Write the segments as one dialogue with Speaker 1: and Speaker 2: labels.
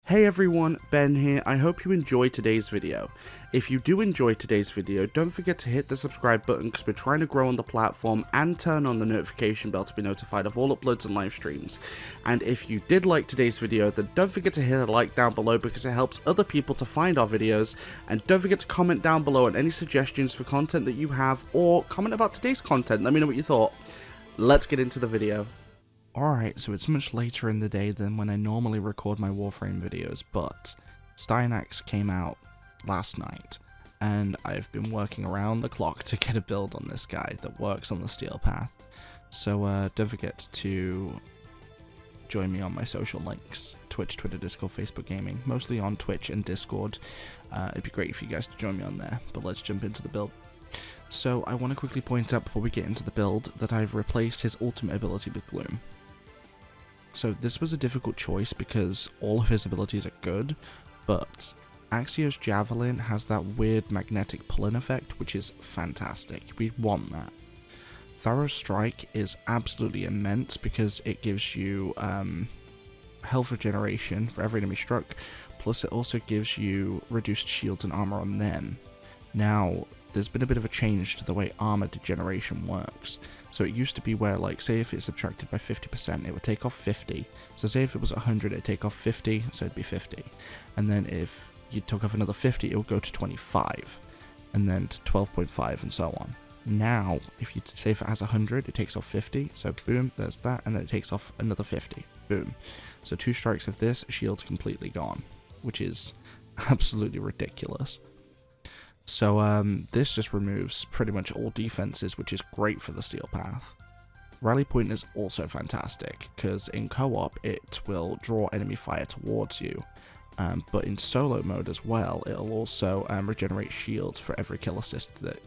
Speaker 1: Hey everyone, Ben here. I hope you enjoyed today's video. If you do enjoy today's video, don't forget to hit the subscribe button because we're trying to grow on the platform, and turn on the notification bell to be notified of all uploads and live streams. And if you did like today's video, then don't forget to hit a like down below because it helps other people to find our videos. And don't forget to comment down below on any suggestions for content that you have, or comment about today's content. Let me know what you thought. Let's get into the video. Alright, so it's much later in the day than when I normally record my Warframe videos, but Styanax came out last night, and I've been working around the clock to get a build on this guy that works on the steel path. So don't forget to join me on my social links: Twitch, Twitter, Discord, Facebook Gaming, mostly on Twitch and Discord. It'd be great for you guys to join me on there, but let's jump into the build. So I want to quickly point out before we get into the build that I've replaced his ultimate ability with Gloom. So this was a difficult choice because all of his abilities are good, but Axios Javelin has that weird magnetic pull-in effect, which is fantastic. We want that. Thorough Strike is absolutely immense because it gives you health regeneration for every enemy struck, plus it also gives you reduced shields and armor on them. Now, there's been a bit of a change to the way armor degeneration works. So it used to be where, like, say if it's subtracted by 50%, it would take off 50. So say if it was 100, it'd take off 50, so it'd be 50. And then if you took off another 50, it would go to 25. And then to 12.5 and so on. Now, if you say if it has 100, it takes off 50. So boom, there's that, and then it takes off another 50. Boom. So 2 strikes of this, shield's completely gone, which is absolutely ridiculous. So this just removes pretty much all defenses, which is great for the steel path. Rally Point is also fantastic, because in co-op it will draw enemy fire towards you, but in solo mode as well, it'll also regenerate shields for every kill assist that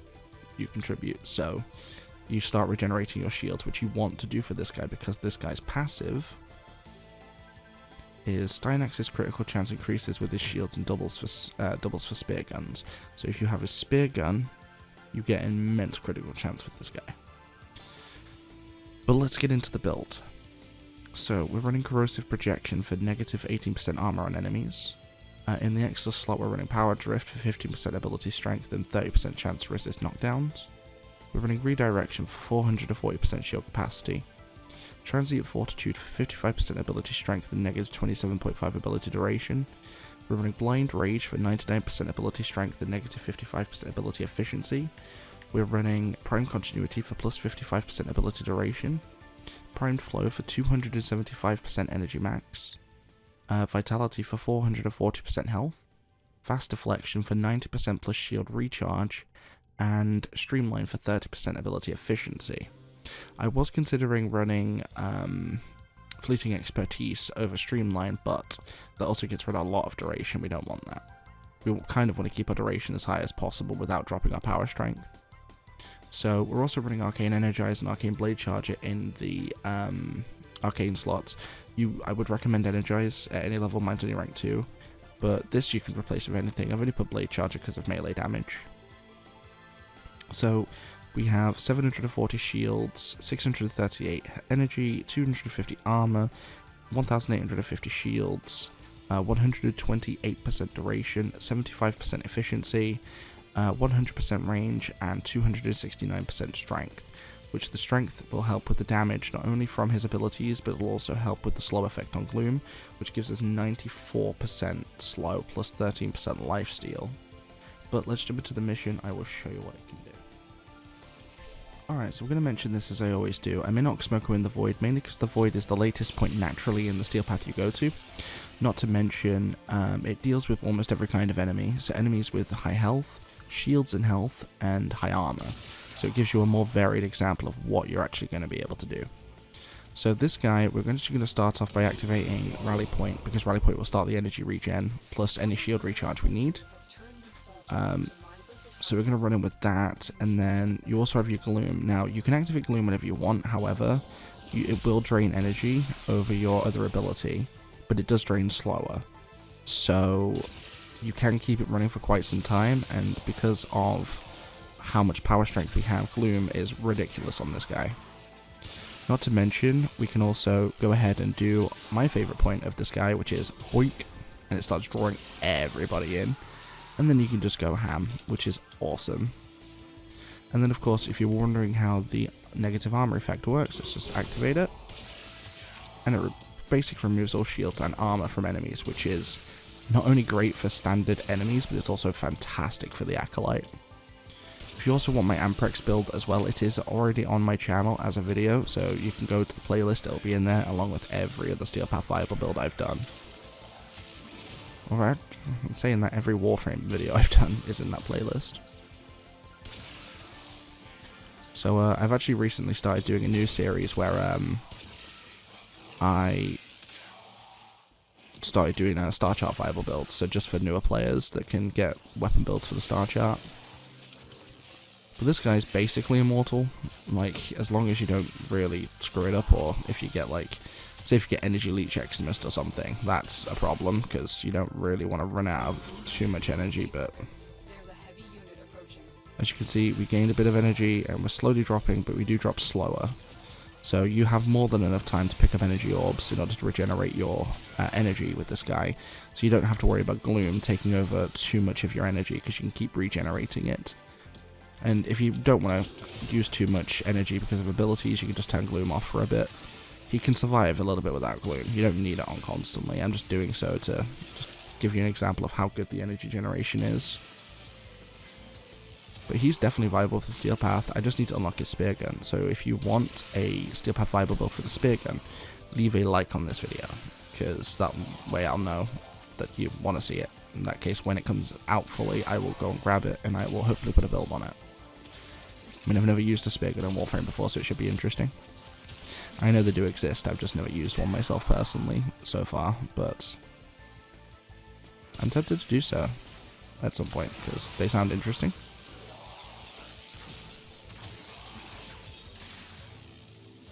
Speaker 1: you contribute. So you start regenerating your shields, which you want to do for this guy, because this guy's passive is Styanax's critical chance increases with his shields and doubles for spear guns. So if you have a spear gun, you get an immense critical chance with this guy. But let's get into the build. So we're running corrosive projection for negative 18% armor on enemies. In the extra slot we're running power drift for 15% ability strength and 30% chance to resist knockdowns. We're running redirection for 400 to 40% shield capacity. Transient Fortitude for 55% ability strength and negative 27.5 ability duration. We're running Blind Rage for 99% ability strength and negative 55% ability efficiency. We're running Prime Continuity for plus 55% ability duration. Primed Flow for 275% energy max. Vitality for 440% health. Fast Deflection for 90% plus shield recharge. And Streamline for 30% ability efficiency. I was considering running Fleeting Expertise over Streamline, but that also gets rid of a lot of duration. We don't want that. We kind of want to keep our duration as high as possible without dropping our power strength. So we're also running Arcane Energize and Arcane Blade Charger in the Arcane slots. I would recommend Energize at any level, mine's only rank 2, but this you can replace with anything. I've only put Blade Charger because of melee damage. So we have 740 shields, 638 energy, 250 armor, 1850 shields, 128% duration, 75% efficiency, 100% range, and 269% strength, which the strength will help with the damage not only from his abilities, but it will also help with the slow effect on Gloom, which gives us 94% slow plus 13% lifesteal. But let's jump into the mission. I will show you what it can do. Alright, so we're going to mention this as I always do. I'm in Oxsmoker in the Void, mainly because the Void is the latest point naturally in the steel path you go to. Not to mention, it deals with almost every kind of enemy. So enemies with high health, shields and health, and high armor. So it gives you a more varied example of what you're actually going to be able to do. So this guy, we're actually going to start off by activating Rally Point, because Rally Point will start the energy regen, plus any shield recharge we need. So we're going to run in with that, and then you also have your Gloom. Now, you can activate Gloom whenever you want, however, it will drain energy over your other ability, but it does drain slower. So you can keep it running for quite some time, and because of how much power strength we have, Gloom is ridiculous on this guy. Not to mention, we can also go ahead and do my favorite point of this guy, which is Hoik. and it starts drawing everybody in. And then you can just go ham, which is awesome. And then of course, if you're wondering how the negative armor effect works, let's just activate it. And it basically removes all shields and armor from enemies, which is not only great for standard enemies, but it's also fantastic for the Acolyte. If you also want my Amprex build as well, it is already on my channel as a video, so you can go to the playlist, it'll be in there, along with every other Steel Path Viable build I've done. Alright, I'm saying that every Warframe video I've done is in that playlist. So I've actually recently started doing a new series where I started doing a star chart viable build, so just for newer players that can get weapon builds for the star chart. But this guy's basically immortal, like, as long as you don't really screw it up, or if you get, like, say if you get energy leech Eximus or something, that's a problem, because you don't really want to run out of too much energy, but as you can see, we gained a bit of energy, and we're slowly dropping, but we do drop slower. So you have more than enough time to pick up energy orbs in order to regenerate your energy with this guy, so you don't have to worry about Gloom taking over too much of your energy, because you can keep regenerating it. And if you don't want to use too much energy because of abilities, you can just turn Gloom off for a bit. He can survive a little bit without Gloom. You don't need it on constantly. I'm just doing so to just give you an example of how good the energy generation is. But he's definitely viable for the Steel Path. I just need to unlock his Spear Gun. So if you want a Steel Path viable build for the Spear Gun, leave a like on this video, because that way I'll know that you want to see it. In that case, when it comes out fully, I will go and grab it, and I will hopefully put a build on it. I mean, I've never used a Spear Gun in Warframe before, so it should be interesting. I know they do exist, I've just never used one myself personally so far, but I'm tempted to do so at some point, because they sound interesting.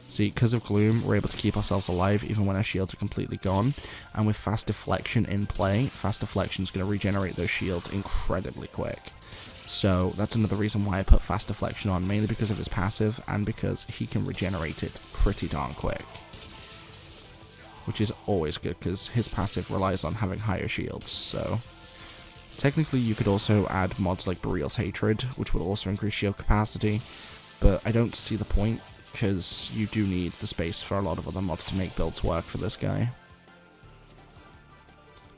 Speaker 1: See, because of Gloom, we're able to keep ourselves alive even when our shields are completely gone, and with Fast Deflection in play, Fast Deflection is going to regenerate those shields incredibly quick. So that's another reason why I put Fast Deflection on, mainly because of his passive, and because he can regenerate it pretty darn quick. Which is always good, because his passive relies on having higher shields, so technically you could also add mods like Boreal's Hatred, which will also increase shield capacity, but I don't see the point, because you do need the space for a lot of other mods to make builds work for this guy.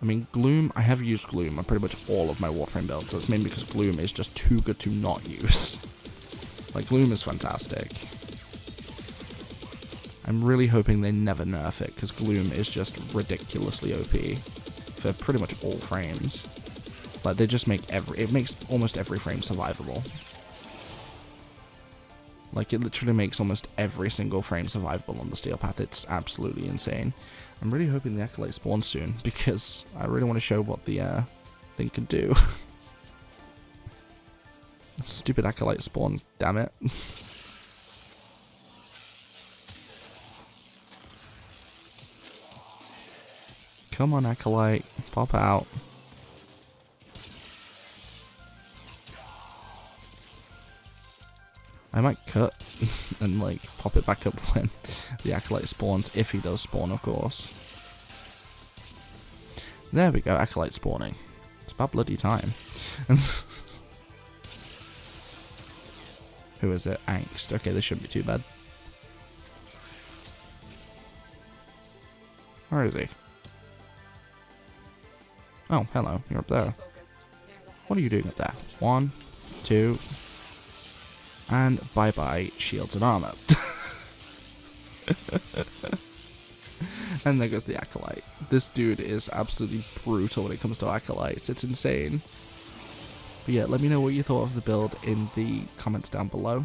Speaker 1: I mean, Gloom, I have used Gloom on pretty much all of my Warframe builds. That's mainly because Gloom is just too good to not use. Like, Gloom is fantastic. I'm really hoping they never nerf it, because Gloom is just ridiculously OP for pretty much all frames. Like, they just make it makes almost every frame survivable. Like, it literally makes almost every single frame survivable on the Steel Path. It's absolutely insane. I'm really hoping the Acolyte spawns soon, because I really want to show what the thing can do. Stupid Acolyte spawn, damn it. Come on, Acolyte, pop out. I might cut and, like, pop it back up when the Acolyte spawns, if he does spawn, of course. There we go, Acolyte spawning. It's about bloody time. Who is it? Angst. Okay, this shouldn't be too bad. Where is he? Oh, hello, you're up there. What are you doing up there? 1, 2... and bye-bye, shields and armor. And there goes the Acolyte. This dude is absolutely brutal when it comes to Acolytes. It's insane. But yeah, let me know what you thought of the build in the comments down below.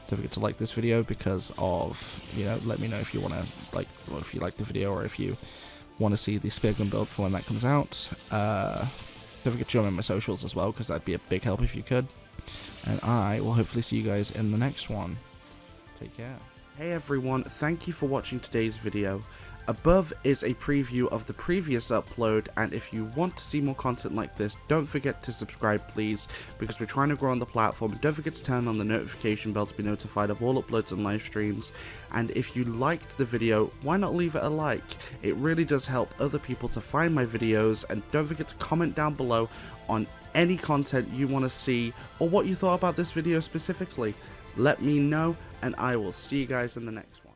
Speaker 1: Don't forget to like this video because of, you know, let me know if you want to, like, or if you like the video or if you want to see the Speargun build for when that comes out. Don't forget to join me on my socials as well, because that'd be a big help if you could. And I will hopefully see you guys in the next one. Take care. Hey everyone, thank you for watching today's video. Above is a preview of the previous upload, and if you want to see more content like this, don't forget to subscribe please, because we're trying to grow on the platform. Don't forget to turn on the notification bell to be notified of all uploads and live streams, and if you liked the video, why not leave it a like? It really does help other people to find my videos, and don't forget to comment down below on any content you want to see, or what you thought about this video specifically. Let me know, and I will see you guys in the next one.